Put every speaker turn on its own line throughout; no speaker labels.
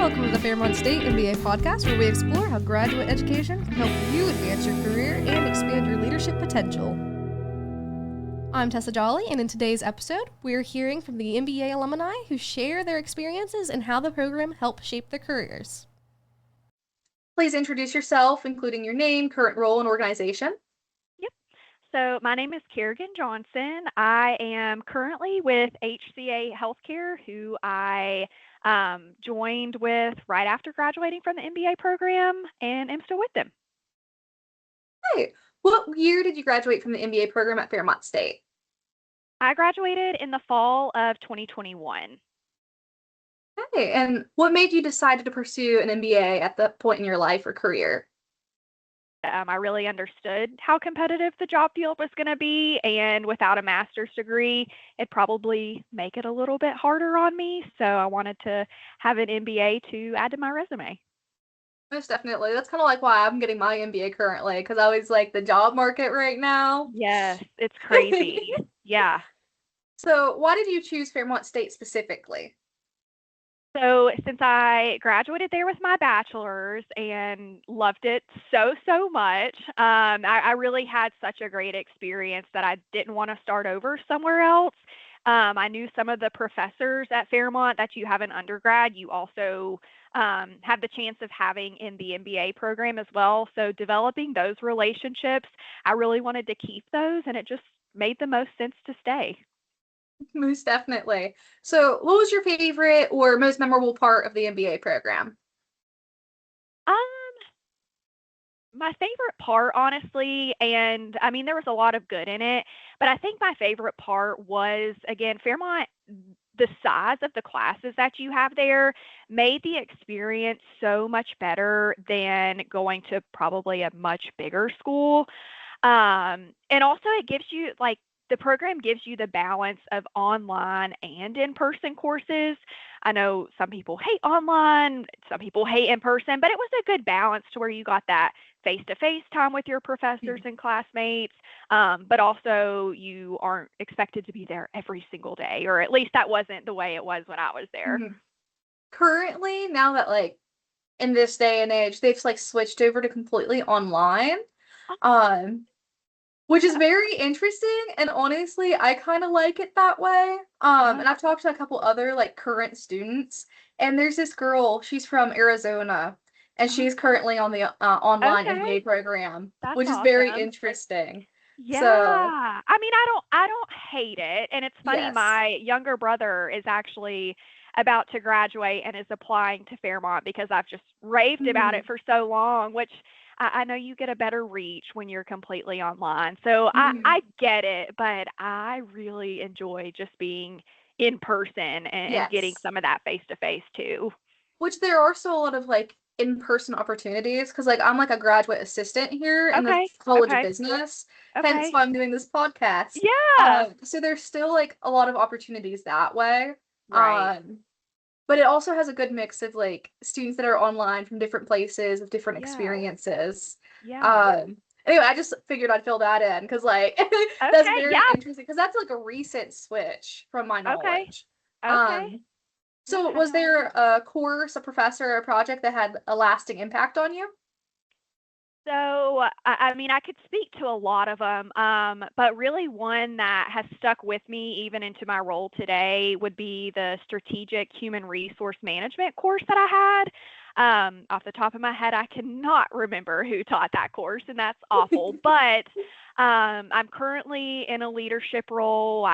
welcome to the Fairmont State MBA podcast, where we explore how graduate education can help you advance your career and expand your leadership potential. I'm Tessa Jolly, and in today's episode, we're hearing from the MBA alumni who share their experiences and how the program helped shape their careers. Please introduce yourself, including your name, current role, and organization.
So my name is Kerrigan Johnson. I am currently with HCA Healthcare, who I joined with right after graduating from the MBA program, and am still with them.
Hey, what year did you graduate from the MBA program at Fairmont State?
I graduated in the fall of 2021.
Okay, and what made you decide to pursue an MBA at that point in your life or career?
I really understood how competitive the job field was going to be, and without a master's degree, it'd probably make it a little bit harder on me. So I wanted to have an MBA to add to my resume.
Most definitely. That's kind of like why I'm getting my MBA currently, because I always like the job market right now.
Yes, it's crazy. Yeah.
So why did you choose Fairmont State specifically?
So since I graduated there with my bachelor's and loved it so much, I really had such a great experience that I didn't want to start over somewhere else. I knew some of the professors at Fairmont that you have in undergrad. You also have the chance of having in the MBA program as well. So developing those relationships, I really wanted to keep those, and it just made the most sense to stay.
Most definitely. So what was your favorite or most memorable part of the MBA program?
My favorite part, honestly, and I mean, there was a lot of good in it, but I think my favorite part was, again, Fairmont, the size of the classes that you have there made the experience so much better than going to probably a much bigger school. And also it gives you the program gives you the balance of online and in-person courses. I know some people hate online, some people hate in-person, but it was a good balance to where you got that face-to-face time with your professors and classmates, but also you aren't expected to be there every single day, or at least that wasn't the way it was when I was there.
Mm-hmm. Currently, now that in this day and age, they've switched over to completely online. Which is very interesting, and honestly, I kind of like it that way. And I've talked to a couple other current students, and there's this girl, she's from Arizona, and she's currently on the online MBA program, which is very interesting.
Yeah.
So,
I mean, I don't hate it, and it's funny.
Yes.
My younger brother is actually about to graduate and is applying to Fairmont because I've just raved about it for so long, which I know you get a better reach when you're completely online. So I get it, but I really enjoy just being in person and getting some of that face-to-face too.
Which there are still a lot of in-person opportunities, because I'm a graduate assistant here in the College of Business, hence why I'm doing this podcast.
Yeah.
So there's still a lot of opportunities that way.
Right.
But it also has a good mix of students that are online from different places with different experiences.
Yeah.
Anyway, I just figured I'd fill that in because that's very interesting, because that's a recent switch from my knowledge.
Okay.
So was there a course, a professor, or a project that had a lasting impact on you?
So, I mean, I could speak to a lot of them, but really one that has stuck with me even into my role today would be the Strategic Human Resource Management course that I had. Off the top of my head, I cannot remember who taught that course, and that's awful. But I'm currently in a leadership role.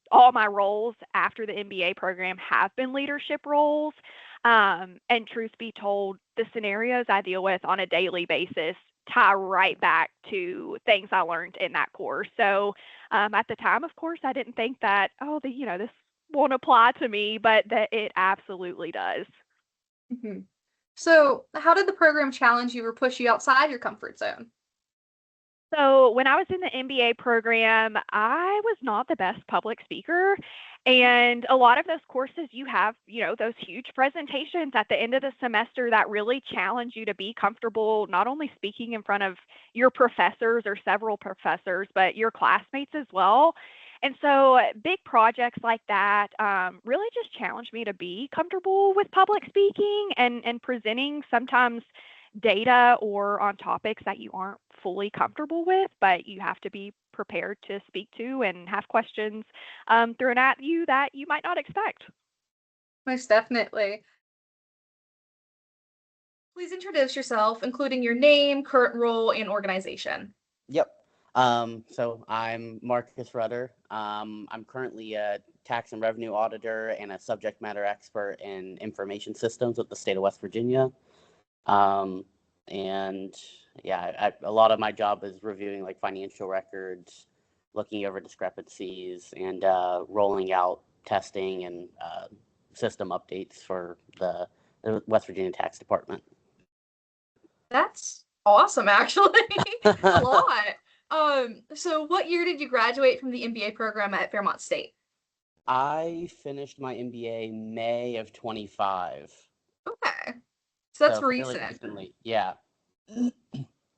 All my roles after the MBA program have been leadership roles. And truth be told, the scenarios I deal with on a daily basis tie right back to things I learned in that course. So at the time, of course, I didn't think that, this won't apply to me, but that it absolutely does.
Mm-hmm. So how did the program challenge you or push you outside your comfort zone?
So when I was in the MBA program, I was not the best public speaker. And a lot of those courses, you have, those huge presentations at the end of the semester that really challenge you to be comfortable, not only speaking in front of your professors or several professors, but your classmates as well. And so big projects like that really just challenged me to be comfortable with public speaking and presenting sometimes data or on topics that you aren't fully comfortable with, but you have to be prepared to speak to and have questions thrown at you that you might not expect.
Most definitely. Please introduce yourself, including your name, current role, and organization.
Yep. So I'm Marcus Rudder. I'm currently a tax and revenue auditor and a subject matter expert in information systems with the state of West Virginia. And yeah, a lot of my job is reviewing like financial records, looking over discrepancies, and rolling out testing and system updates for the West Virginia Tax Department.
That's awesome, actually. A lot. So what year did you graduate from the MBA program at Fairmont State?
I finished my MBA May of 25.
Okay. So that's
So fairly
recent.
recently. Yeah.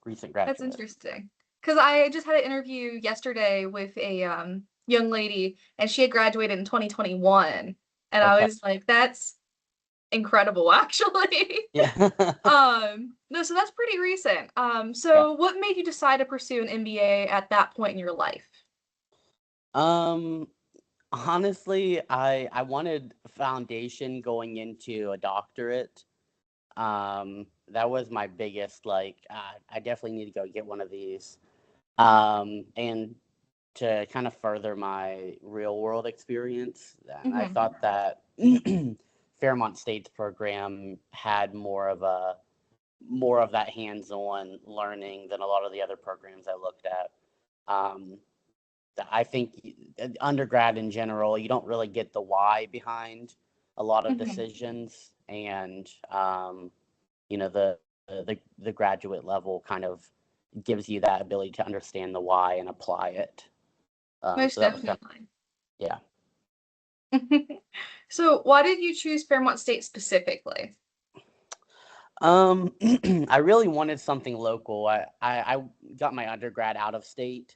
Recent
That's
graduate.
interesting. Because I just had an interview yesterday with a young lady, and she had graduated in 2021. And I
Okay.
was like, that's incredible, actually.
Yeah.
No, so that's pretty recent.
Yeah.
So what made you decide to pursue an MBA at that point in your life?
Honestly, I wanted foundation going into a doctorate. That was my biggest like I definitely need to go get one of these. And to kind of further my real world experience, and I
Mm-hmm.
thought that Fairmont State's program had more of that hands-on learning than a lot of the other programs I looked at. Um, I think undergrad in general, you don't really get the why behind a lot of
Mm-hmm.
decisions, and the graduate level kind of gives you that ability to understand the why and apply it.
Most
So that was kind of,
definitely.
yeah.
So why did you choose Fairmont State specifically?
I really wanted something local. I got my undergrad out of state.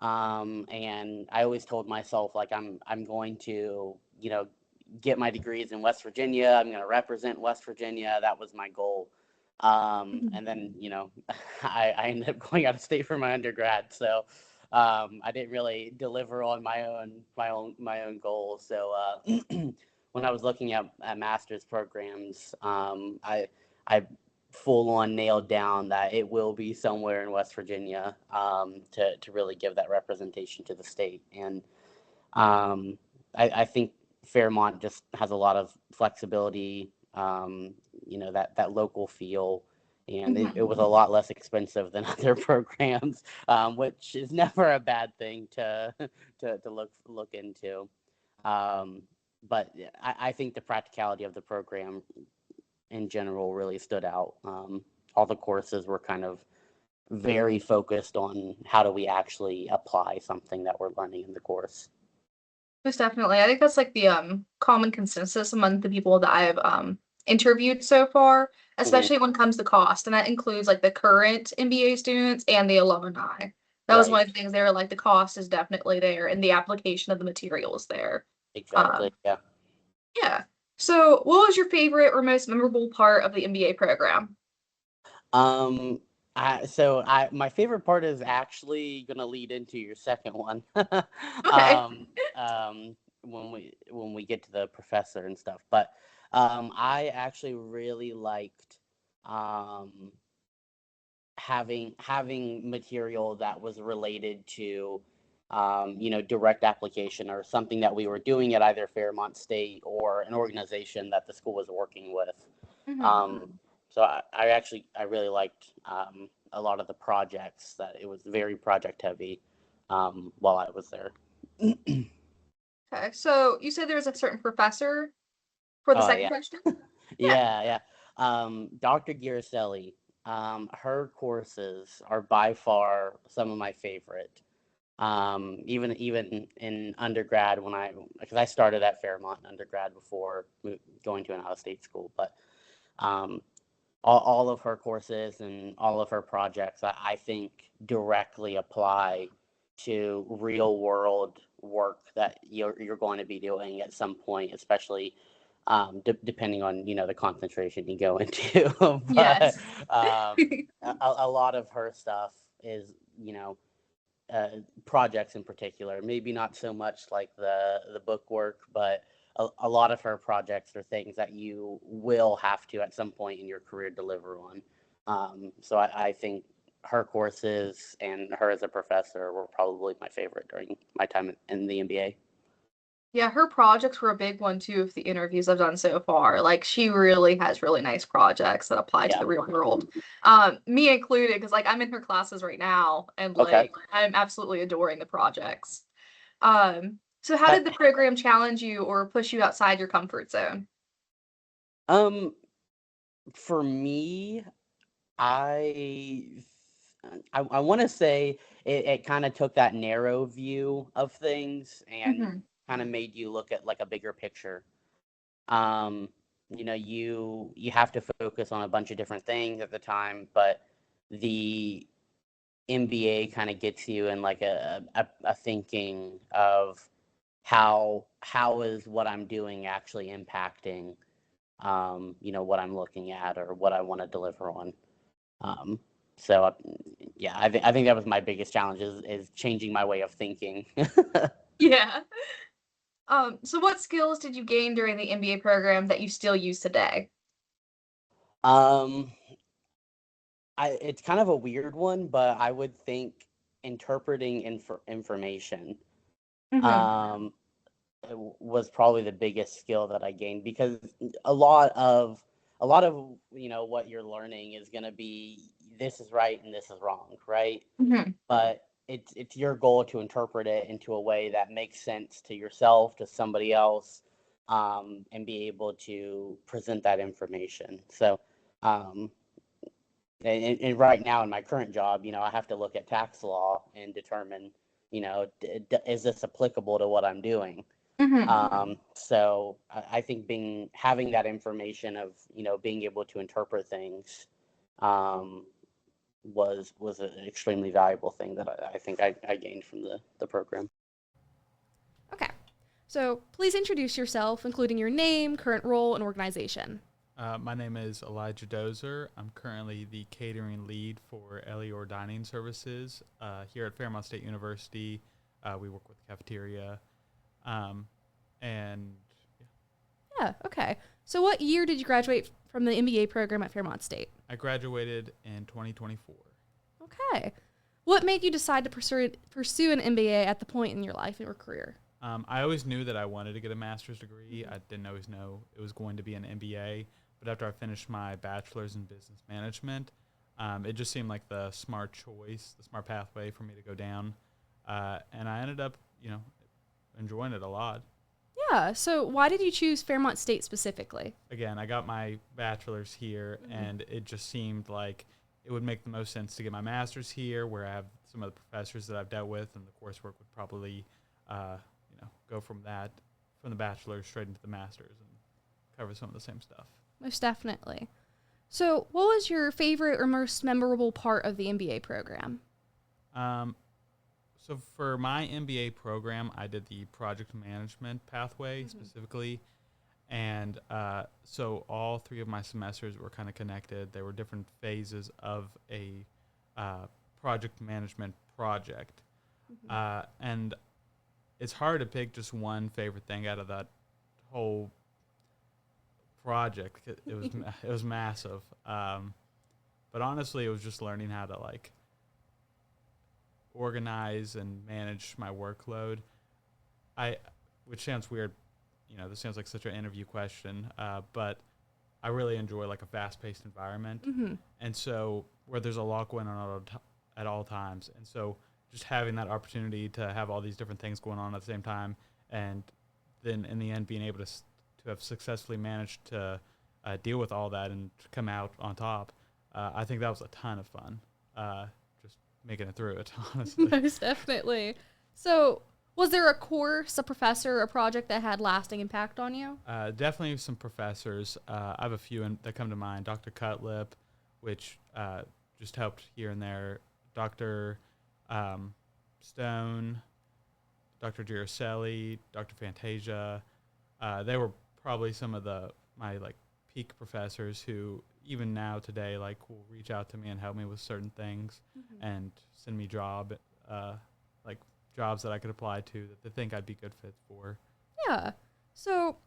And I always told myself like I'm going to, get my degrees in West Virginia. I'm going to represent West Virginia. That was my goal.
Mhm.
And then, I ended up going out of state for my undergrad. So I didn't really deliver on my own goals. So when I was looking at master's programs, I full on nailed down that it will be somewhere in West Virginia, to really give that representation to the state. And I think Fairmont just has a lot of flexibility, that local feel. And it
Mhm.
was a lot less expensive than other programs, which is never a bad thing to look into. But I think the practicality of the program in general really stood out. All the courses were kind of very focused on how do we actually apply something that we're learning in the course.
Most definitely. I think that's like the common consensus among the people that I've interviewed so far,
Mhm.
especially when it comes to cost. And that includes like the current MBA students and the alumni. That was one
Right.
of the things they were like, the cost is definitely there and the application of the material is there.
Exactly.
Um,
Yeah.
yeah. So what was your favorite or most memorable part of the MBA program?
Um, so my favorite part is actually gonna lead into your second one.
Okay.
um, when we get to the professor and stuff, but I actually really liked um having material that was related to direct application or something that we were doing at either Fairmont State or an organization that the school was working with.
Mhm.
So I really liked a lot of the projects, that it was very project heavy while I was there.
Okay. So you said there was a certain professor for the
Oh
second
yeah.
question? Yeah.
Yeah. Dr. Giraselli, her courses are by far some of my favorite. Even in undergrad, because I started at Fairmont in undergrad before going to an out-of-state school, but um, all of her courses and all of her projects, I think directly apply to real world work that you're going to be doing at some point, especially depending on the concentration you go into. But
Yes.
a lot of her stuff is uh, projects in particular. Maybe not so much like the book work, but a lot of her projects are things that you will have to at some point in your career deliver on. So I think her courses and her as a professor were probably my favorite during my time in the MBA.
Yeah, her projects were a big one too of the interviews I've done so far. Like she really has really nice projects that apply to
Yeah.
the real world. Me included, because like I'm in her classes right now and
Okay.
like I'm absolutely adoring the projects. So how
I,
did the program challenge you or push you outside your comfort zone?
um, for me, I I want to say it kind of took that narrow view of things and
Hmm.
kind of made you look at like a bigger picture. Um, you have to focus on a bunch of different things at the time, but the MBA kind of gets you in like a thinking of how is what I'm doing actually impacting what I'm looking at or what I want to deliver on. Um, so yeah, I think that was my biggest challenge is changing my way of thinking.
Yeah. So what skills did you gain during the MBA program that you still use today?
um, it's kind of a weird one, but I would think interpreting information
Hmm.
um, was probably the biggest skill that I gained because a lot of what you're learning is going to be this is right and this is wrong, right?
Hmm.
But it's your goal to interpret it into a way that makes sense to yourself, to somebody else, and be able to present that information. So, um, and right now in my current job, I have to look at tax law and determine, is this applicable to what I'm doing?
Hmm.
So I think having that information of being able to interpret things um, was an extremely valuable thing that I think I gained from the program.
Okay. So please introduce yourself, including your name, current role, and organization.
My name is Elijah Dozer. I'm currently the catering lead for Elior Dining Services here at Fairmont State University. We work with the cafeteria. And
Yeah, okay. So what year did you graduate from the MBA program at Fairmont State?
I graduated in 2024.
Okay. What made you decide to pursue an MBA at the point in your life and your career?
I always knew that I wanted to get a master's degree. I didn't always know it was going to be an MBA. But after I finished my bachelor's in business management, it just seemed like the smart choice, the smart pathway for me to go down. And I ended up, enjoying it a lot.
Yeah, so why did you choose Fairmont State specifically?
Again, I got my bachelor's here, and it just seemed like it would make the most sense to get my master's here, where I have some of the professors that I've dealt with, and the coursework would probably, go from the bachelor's straight into the master's and cover some of the same stuff.
Most definitely. So what was your favorite or most memorable part of the MBA program?
So for my MBA program, I did the project management pathway specifically. And so all three of my semesters were kind of connected. They were different phases of a project management project. And it's hard to pick just one favorite thing out of that whole project. It was massive. But honestly, it was just learning how to organize and manage my workload. Which sounds weird, this sounds like such an interview question, but I really enjoy a fast-paced environment, and so where there's a lot going on at all times, and so just having that opportunity to have all these different things going on at the same time, and then in the end being able to have successfully managed to deal with all that and come out on top, I think that was a ton of fun. Just making it through it, honestly.
Most definitely. So was there a course, a professor, a project that had lasting impact on you?
Definitely some professors. I have a few that come to mind. Dr. Cutlip, which just helped here and there. Dr. Stone, Dr. Giracelli, Dr. Fantasia. They were probably some of my like peak professors who even now today like will reach out to me and help me with certain things and send me jobs that I could apply to that they think I'd be good fit for.
Yeah. So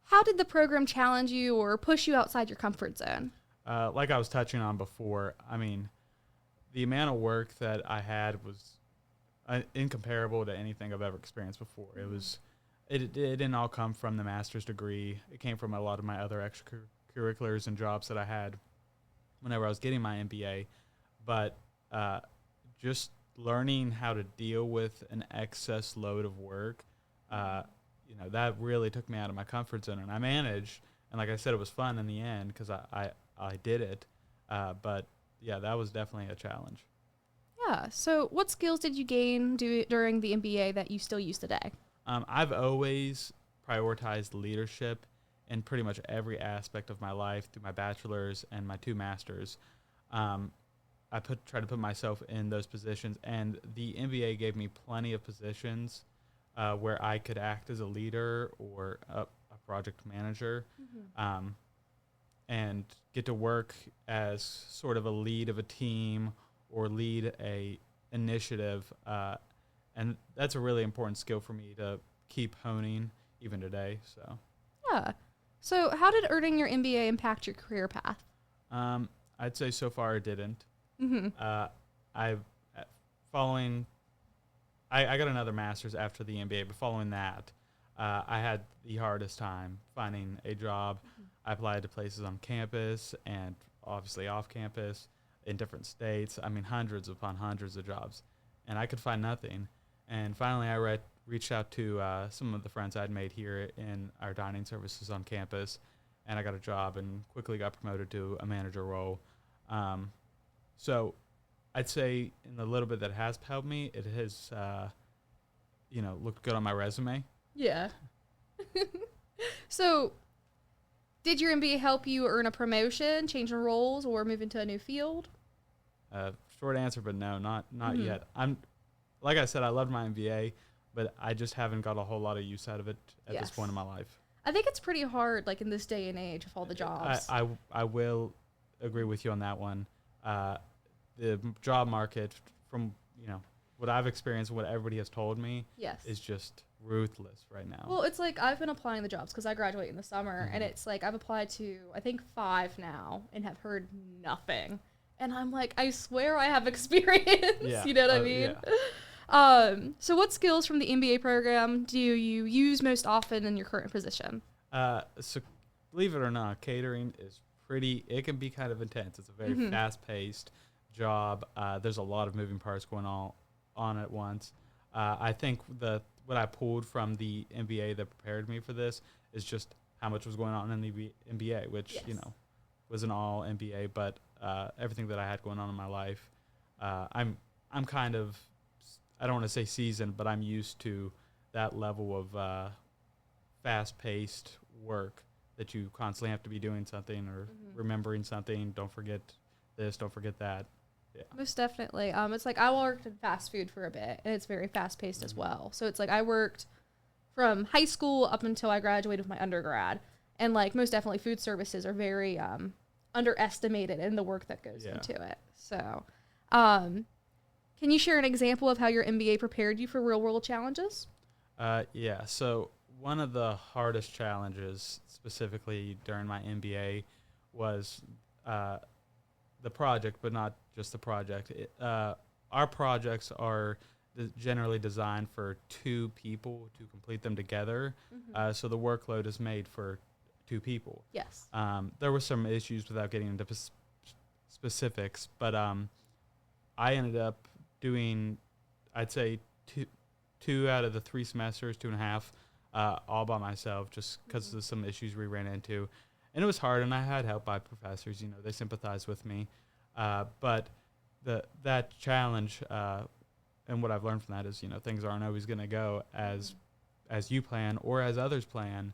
how did the program challenge you or push you outside your comfort zone?
Like I was touching on before, I mean, the amount of work that I had was incomparable to anything I've ever experienced before. It didn't all come from the master's degree. It came from a lot of my other extracurriculars and jobs that I had whenever I was getting my MBA. But just learning how to deal with an excess load of work, that really took me out of my comfort zone. And I managed, and like I said, it was fun in the end because I did it. But yeah, that was definitely a challenge.
Yeah. So what skills did you gain during the MBA that you still use today?
I've always prioritized leadership in pretty much every aspect of my life through my bachelor's and my 2 masters. I try to put myself in those positions, and the MBA gave me plenty of positions where I could act as a leader or a project manager, and get to work as sort of a lead of a team or lead a initiative. And that's a really important skill for me to keep honing even today. So,
yeah. So how did earning your MBA impact your career path?
I'd say so far it didn't.
Mm-hmm.
I got another master's after the MBA, but following that, I had the hardest time finding a job. I applied to places on campus and obviously off campus in different states. I mean, hundreds upon hundreds of jobs, and I could find nothing. And finally, I reached out to some of the friends I'd made here in our dining services on campus, and I got a job and quickly got promoted to a manager role. So I'd say in the little bit that has helped me, it has, looked good on my resume.
Yeah. So did your MBA help you earn a promotion, change roles, or move into a new field?
Short answer, but no, not yet. Like I said, I loved my MBA, but I just haven't got a whole lot of use out of it at this point in my life.
I think it's pretty hard, like in this day and age, with all the jobs.
I will agree with you on that one. The job market, from what I've experienced, what everybody has told me, is just ruthless right now.
Well, it's like I've been applying the jobs because I graduate in the summer, and it's like I've applied to I think 5 now and have heard nothing. And I'm like, I swear I have experience.
Yeah.
You know what I mean?
Yeah.
So what skills from the MBA program do you use most often in your current position?
So believe it or not, catering is it can be kind of intense. It's a very fast-paced job. There's a lot of moving parts going on at once. I think what I pulled from the MBA that prepared me for this is just how much was going on in the MBA, which, was an all MBA, but everything that I had going on in my life, I'm kind of, I don't want to say seasoned, but I'm used to that level of fast-paced work that you constantly have to be doing something or remembering something. Don't forget this, don't forget that. Yeah.
Most definitely. It's like I worked in fast food for a bit, and it's very fast-paced as well. So it's like I worked from high school up until I graduated with my undergrad, and like most definitely food services are very underestimated in the work that goes into it. So can you share an example of how your MBA prepared you for real-world challenges?
Yeah. So one of the hardest challenges specifically during my MBA was the project, but not just the project. Our projects are generally designed for 2 people to complete them together. So the workload is made for 2 people.
Yes.
There were some issues without getting into specifics, but I ended up doing, I'd say, two out of the 3 semesters, 2.5, all by myself, just because of some issues we ran into. And it was hard, and I had help by professors. They sympathized with me. But that challenge, and what I've learned from that is, things aren't always going to go as you plan or as others plan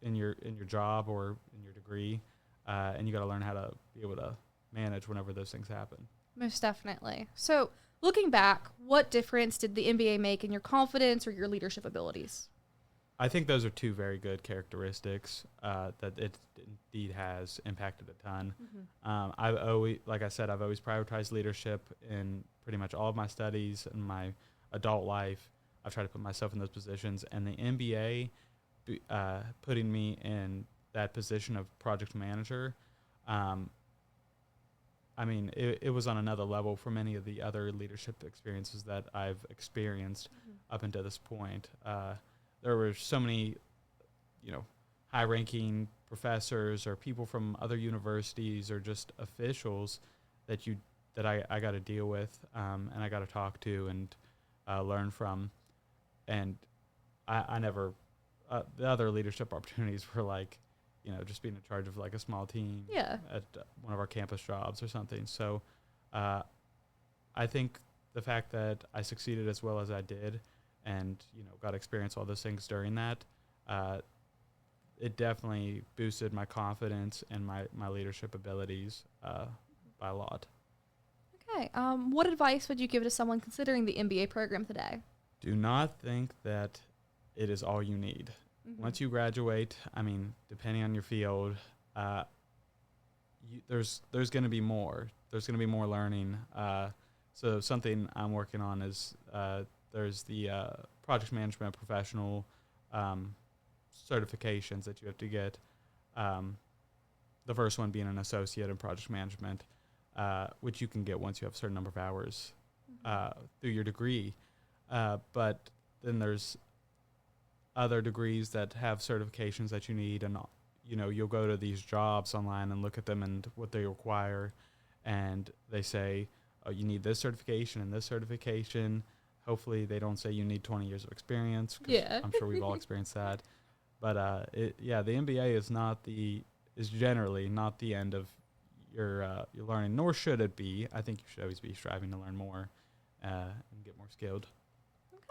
in your job or in your degree, and you got to learn how to be able to manage whenever those things happen.
Most definitely. So looking back, what difference did the MBA make in your confidence or your leadership abilities?
I think those are two very good characteristics that it indeed has impacted a ton. I've always, like I said, I've always prioritized leadership in pretty much all of my studies and my adult life. I've tried to put myself in those positions, and the MBA putting me in that position of project manager, I mean, it was on another level from any of the other leadership experiences that I've experienced up until this point. There were so many, high-ranking professors or people from other universities or just officials that I got to deal with and I got to talk to and learn from. And I never, the other leadership opportunities were like, just being in charge of like a small team at one of our campus jobs or something. So I think the fact that I succeeded as well as I did and, got to experience all those things during that, it definitely boosted my confidence and my leadership abilities by a lot.
Okay. What advice would you give to someone considering the MBA program today?
Do not think that it is all you need. Once you graduate, I mean, depending on your field, there's going to be more. There's going to be more learning. So something I'm working on is there's the project management professional certifications that you have to get. The first one being an associate in project management, which you can get once you have a certain number of hours through your degree. But then there's other degrees that have certifications that you need, and you'll go to these jobs online and look at them and what they require, and they say, oh, you need this certification and this certification. Hopefully they don't say you need 20 years of experience, 'cause I'm sure we've all experienced that. But the MBA is generally not the end of your learning, nor should it be. I think you should always be striving to learn more and get more skilled.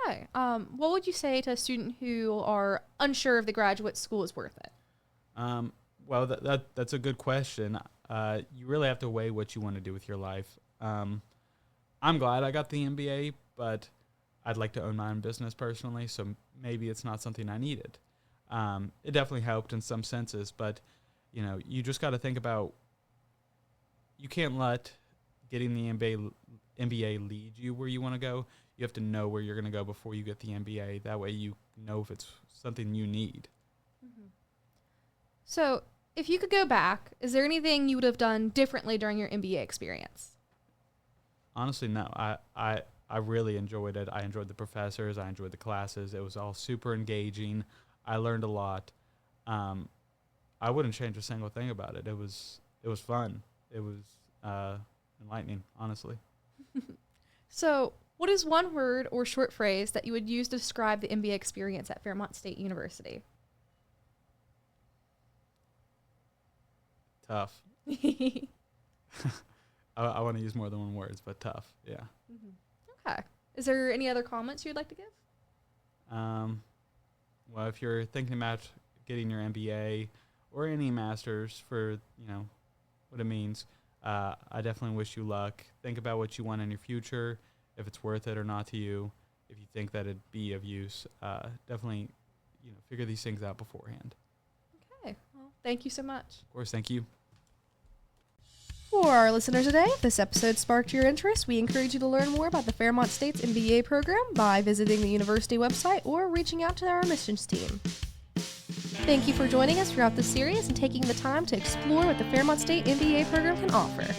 Okay. What would you say to a student who are unsure if the graduate school is worth it?
Well, that's a good question. You really have to weigh what you want to do with your life. I'm glad I got the MBA, but I'd like to own my own business personally, so maybe it's not something I needed. It definitely helped in some senses, but you just got to think about, you can't let getting the MBA lead you where you want to go. You have to know where you're going to go before you get the MBA. That way you know if it's something you need.
So if you could go back, is there anything you would have done differently during your MBA experience?
Honestly, no. I really enjoyed it. I enjoyed the professors. I enjoyed the classes. It was all super engaging. I learned a lot. I wouldn't change a single thing about it. It was fun. It was enlightening, honestly.
So what is one word or short phrase that you would use to describe the MBA experience at Fairmont State University?
Tough. I want to use more than one word, but tough, yeah.
Okay. Is there any other comments you'd like to give?
Well, if you're thinking about getting your MBA or any master's for, what it means, I definitely wish you luck. Think about what you want in your future, if it's worth it or not to you. If you think that it'd be of use, definitely, figure these things out beforehand.
Okay. Well, thank you so much.
Of course, thank you.
For our listeners today, if this episode sparked your interest, we encourage you to learn more about the Fairmont State's MBA program by visiting the university website or reaching out to our admissions team. Thank you for joining us throughout this series and taking the time to explore what the Fairmont State MBA program can offer.